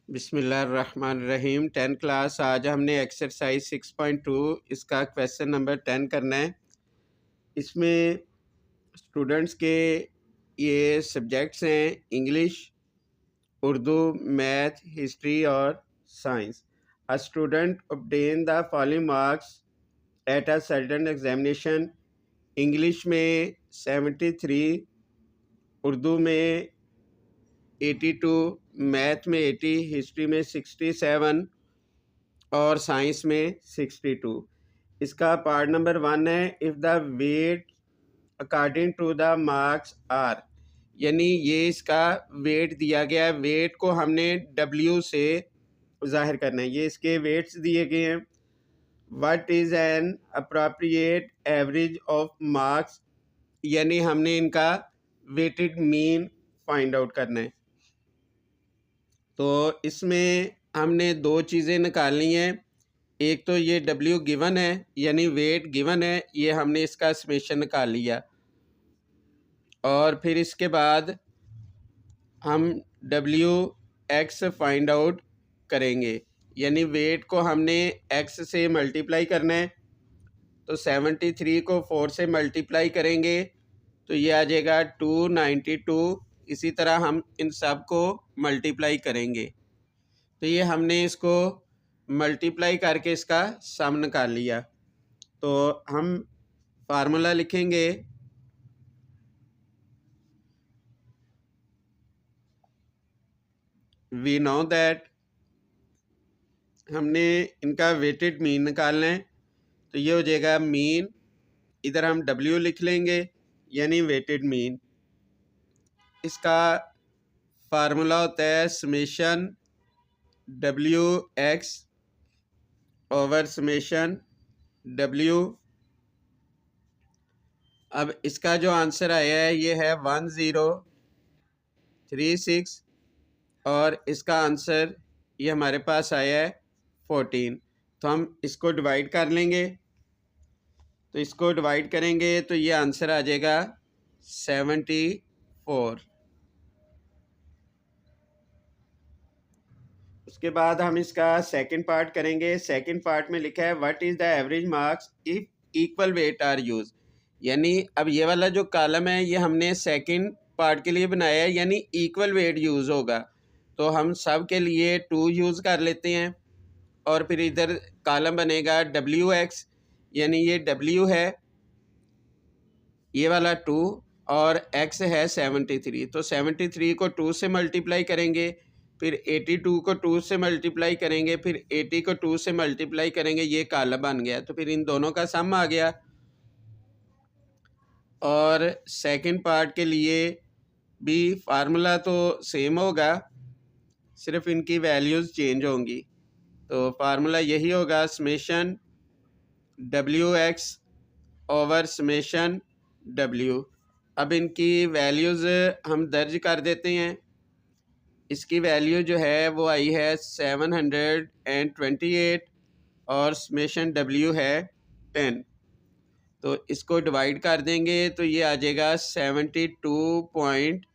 बिस्मिल्लाहिर्रहमानिर्रहीम 10 क्लास। आज हमने एक्सरसाइज 6.2 इसका क्वेश्चन नंबर 10 करना है। इसमें स्टूडेंट्स के ये सब्जेक्ट्स हैं इंग्लिश, उर्दू, मैथ, हिस्ट्री और science. A student obtain the following marks at a certain examination. English में 73, उर्दू में 82, मैथ में 80, हिस्ट्री में 67 और साइंस में 62। इसका पार्ट नंबर 1 है if the weight according to the marks are, यानी ये इसका वेट दिया गया है। वेट को हमने W से जाहिर करना है। ये इसके वेट्स दिए गए हैं। What is an appropriate average of marks, यानी हमने इनका वेटेड मीन फाइंड आउट करना है। तो इसमें हमने दो चीज़ें निकालनी हैं। एक तो ये W गिवन है, यानी वेट गिवन है, ये हमने इसका समेशन निकाल लिया। और फिर इसके बाद हम WX फाइंड आउट करेंगे, यानी वेट को हमने X से मल्टीप्लाई करना है। तो 73 को 4 से मल्टीप्लाई करेंगे तो ये आ जाएगा 292। इसी तरह हम इन सब को मल्टीप्लाई करेंगे। तो ये हमने इसको मल्टीप्लाई करके इसका सम निकाल लिया। तो हम फार्मूला लिखेंगे वी नो दैट, हमने इनका वेटेड मीन निकालना है। तो ये हो जाएगा मीन, इधर हम W लिख लेंगे यानी वेटेड मीन। इसका फार्मूला होता है summation WX over summation W। अब इसका जो आंसर आया है ये है 1036 और इसका आंसर ये हमारे पास आया है 14। तो हम इसको डिवाइड कर लेंगे। तो इसको डिवाइड करेंगे तो ये आंसर आ जाएगा 74। उसके बाद हम इसका सेकंड पार्ट करेंगे। सेकंड पार्ट में लिखा है what is the average marks if equal weight are use, यानी अब ये वाला जो कॉलम है ये हमने सेकंड पार्ट के लिए बनाया है, यानी इक्वल वेट यूज़ होगा। तो हम सब के लिए 2 यूज़ कर लेते हैं और फिर इधर कॉलम बनेगा WX, यानी ये W है ये वाला 2 और X है 73। तो 73 को 2 से मल्टीप्लाई करेंगे, फिर 82 को 2 से मल्टीप्लाई करेंगे, फिर 80 को 2 से मल्टीप्लाई करेंगे, ये कॉलम बन गया। तो फिर इन दोनों का सम आ गया। और सेकंड पार्ट के लिए भी फार्मूला तो सेम होगा, सिर्फ इनकी वैल्यूज़ चेंज होंगी। तो फार्मूला यही होगा summation WX over summation W। अब इनकी वैल्यूज़ हम दर्ज कर देते हैं। इसकी वैल्यू जो है वो आई है 728 और समेशन W है 10। तो इसको डिवाइड कर देंगे तो ये आ जाएगा 72.8।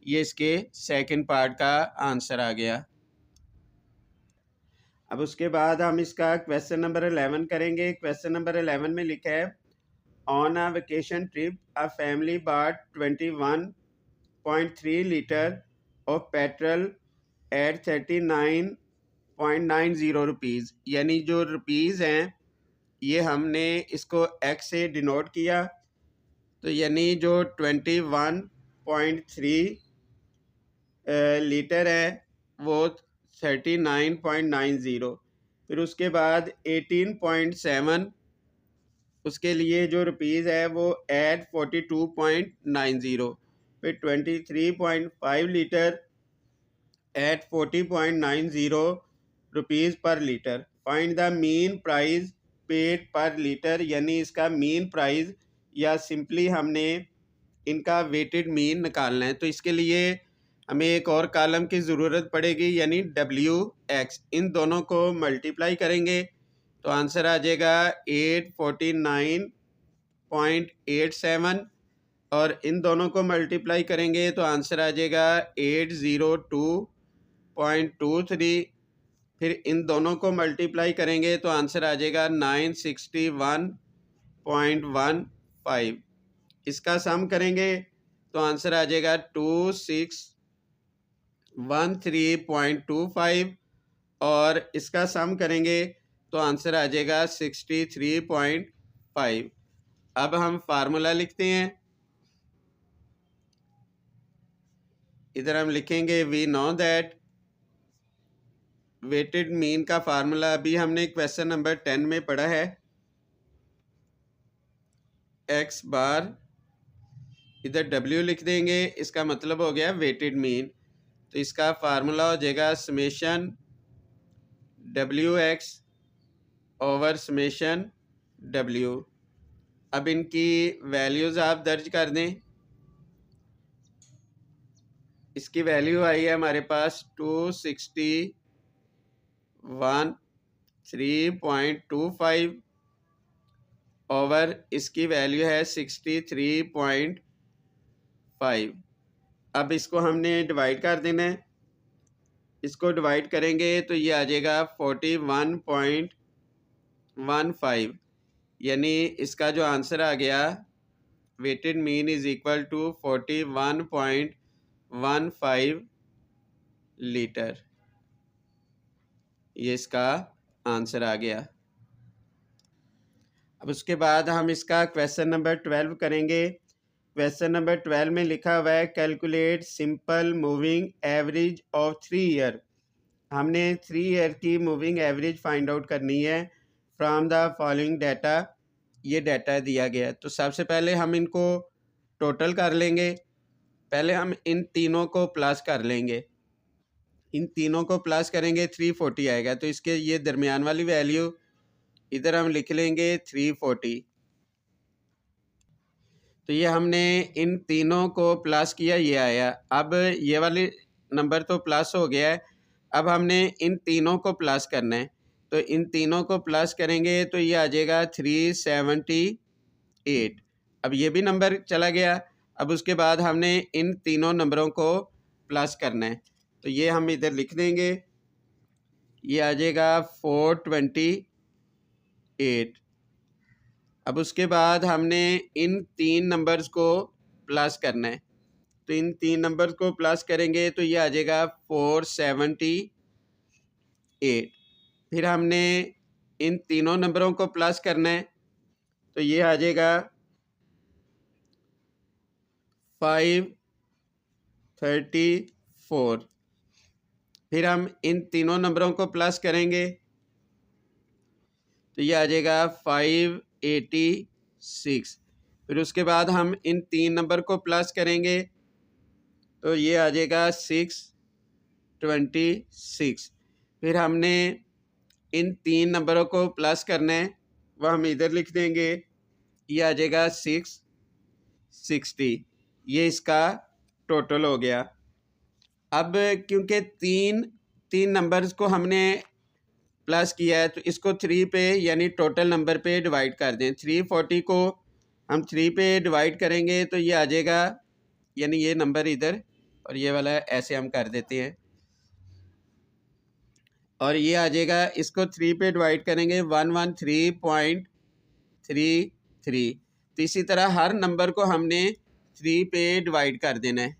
ये इसके सेकंड पार्ट का आंसर आ गया। अब उसके बाद हम इसका क्वेश्चन नंबर 11 करेंगे। क्वेश्चन नंबर 11 में लिखा है on a vacation trip a family bought 21.3 litre of petrol at 39.90 rupees, यानी जो रुपीज़ हैं ये हमने इसको X से डिनोट किया। तो यानी जो 21.3 लीटर है वो 39.90। फिर उसके बाद 18.7 उसके लिए जो रुपीज़ है वो एट 42.90। फिर 23.5 लीटर एट 40.90 रुपीज़ पर litre. Find the mean price paid पर लीटर, यानी इसका मीन प्राइस या सिंपली हमने इनका वेटेड मीन निकालना है। तो इसके लिए हमें एक और कॉलम की ज़रूरत पड़ेगी, यानी WX। इन दोनों को मल्टीप्लाई करेंगे तो आंसर आ जाएगा 849.87 और इन दोनों को मल्टीप्लाई करेंगे तो आंसर आ जाएगा 0.23, फिर इन दोनों को मल्टीप्लाई करेंगे तो आंसर आ जाएगा 961.15। इसका सम करेंगे तो आंसर आ जाएगा 2613.25 और इसका सम करेंगे तो आंसर आ जाएगा 63.5। अब हम फार्मूला लिखते हैं। इधर हम लिखेंगे we know that weighted mean का फार्मूला अभी हमने क्वेश्चन नंबर 10 में पढ़ा है। एक्स बार, इधर W लिख देंगे, इसका मतलब हो गया वेटेड मीन। तो इसका फार्मूला हो जाएगा summation WX over summation W। अब इनकी वैल्यूज़ आप दर्ज कर दें। इसकी वैल्यू आई है हमारे पास 261.3.25 ओवर इसकी वैल्यू है 63.5। अब इसको हमने डिवाइड कर देना है। इसको डिवाइड करेंगे तो ये आ जाएगा 41.15, यानी इसका जो आंसर आ गया weighted mean is equal to 41.15 litre. ये इसका आंसर आ गया। अब उसके बाद हम इसका क्वेश्चन नंबर 12 करेंगे। क्वेश्चन नंबर 12 में लिखा हुआ है calculate simple moving average of 3 year. हमने 3 ईयर की मूविंग एवरेज फाइंड आउट करनी है फ्रॉम द फॉलोइंग डाटा। ये डाटा दिया गया है। तो सबसे पहले हम इनको टोटल कर लेंगे। पहले हम इन तीनों को प्लस कर लेंगे। इन तीनों को प्लस करेंगे 340 आएगा। तो इसके ये दरमियान वाली वैल्यू इधर हम लिख लेंगे 340। तो ये हमने इन तीनों को प्लस किया, ये आया। अब ये वाली नंबर तो प्लस हो गया है। अब हमने इन तीनों को प्लस करना है। तो इन तीनों को प्लस करेंगे तो ये आ जाएगा 378। अब ये भी नंबर चला गया। अब उसके बाद हमने इन तीनों नंबरों को प्लस करना है। तो ये हम इधर लिख देंगे। ये आ जाएगा 428। अब उसके बाद हमने इन तीन नंबर्स को प्लस करना है। तो इन तीन नंबर्स को प्लस करेंगे तो ये आ जाएगा 478। फिर हमने इन तीनों नंबरों को प्लस करना है। तो ये आ जाएगा 534। फिर हम इन तीनों नंबरों को प्लस करेंगे तो ये आ जाएगा 586। फिर उसके बाद हम इन तीन नंबर को प्लस करेंगे तो ये आ जाएगा 626। फिर हमने इन तीन नंबरों को प्लस करना है, वह हम इधर लिख देंगे। ये आ जाएगा 660। ये इसका टोटल हो गया। अब क्योंकि तीन नंबर्स को हमने प्लस किया है तो इसको 3 पे यानी टोटल नंबर पे डिवाइड कर दें। 340 को हम 3 पे डिवाइड करेंगे तो ये आ जाएगा, यानी ये नंबर इधर और ये वाला ऐसे हम कर देते हैं और ये आ जाएगा। इसको 3 पे डिवाइड करेंगे 113.33। तो इसी तरह हर नंबर को हमने 3 पे डिवाइड कर देना है।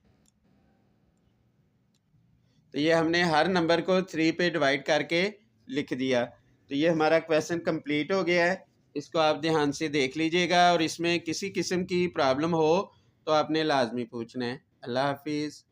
तो ये हमने हर नंबर को 3 पे डिवाइड करके लिख दिया। तो ये हमारा क्वेश्चन कंप्लीट हो गया है। इसको आप ध्यान से देख लीजिएगा और इसमें किसी किस्म की प्रॉब्लम हो तो आपने लाजमी पूछना है। अल्लाह हाफिज़।